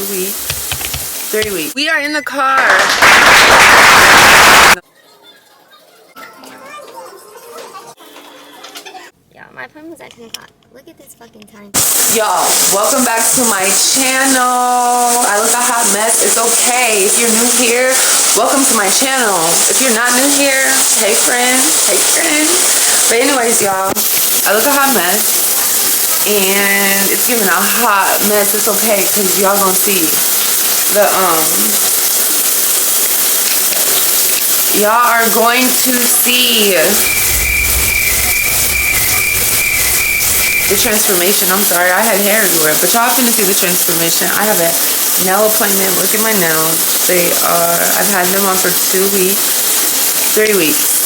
weeks, 3 weeks. We are in the car. Yeah, my phone was acting hot. Look at this fucking time. Y'all, welcome back to my channel. I look a hot mess. It's okay. If you're new here, welcome to my channel. If you're not new here, hey friends. Hey friends. But anyways, y'all, I look a hot mess. And it's giving a hot mess. It's okay, because y'all gonna see the y'all are going to see the transformation. I'm sorry, I had hair everywhere, but y'all finna see the transformation. I have a nail appointment. Look at my nails. They are, I've had them on for 2 weeks, 3 weeks.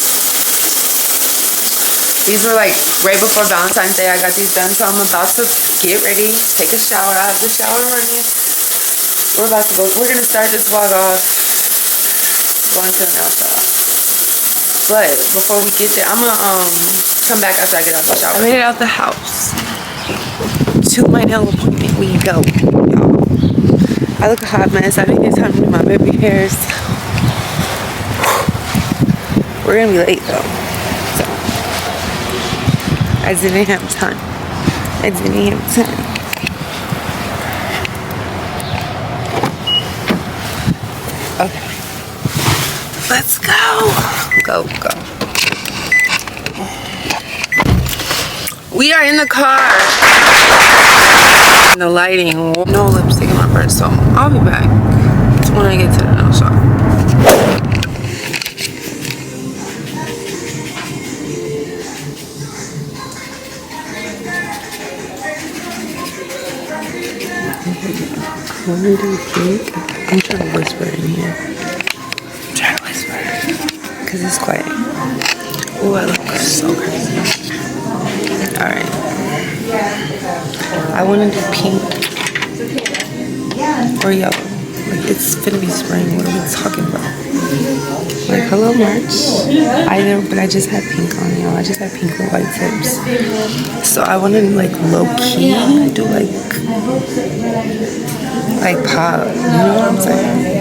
These were like right before Valentine's Day. I got these done, so I'm about to get ready, take a shower. I have the shower running. We're about to go. We're gonna start this vlog off going to the nail shop. But before we get there, I'm gonna come back after I get out the shower. I made it out the house. To my nail appointment we go, y'all. I look a hot mess. I didn't get time to do my baby hairs. We're gonna be late though. So I didn't have time. Okay. Let's go. Go. We are in the car. And the lighting, no lipstick in my purse, so I'll be back when I get to the nail shop. What do you think? I'm trying to whisper in here. Because it's quiet. Oh, I look so crazy. Alright. I want to do pink or yellow. Like, it's finna be spring. What are we talking about? Like, hello, March. Either, but I just had pink on, y'all. I just had pink with white tips. So I want to, like, low-key do, like pop. You know what I'm saying?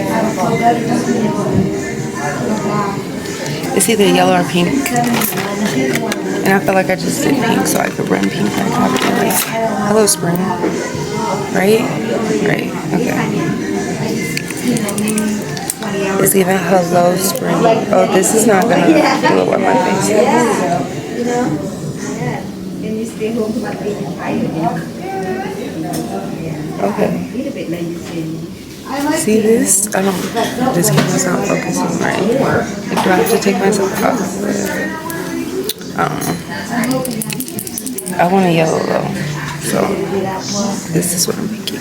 It's either yellow or pink. And I feel like I just did pink, so I could run pink and have it like, hello spring. Right? Right. Okay. It's even hello spring. Oh, this is not gonna blow up my face. Okay. See this? This camera's not focusing right. Like, do I have to take myself off? I don't know. I want a yellow though. So, this is what I'm thinking.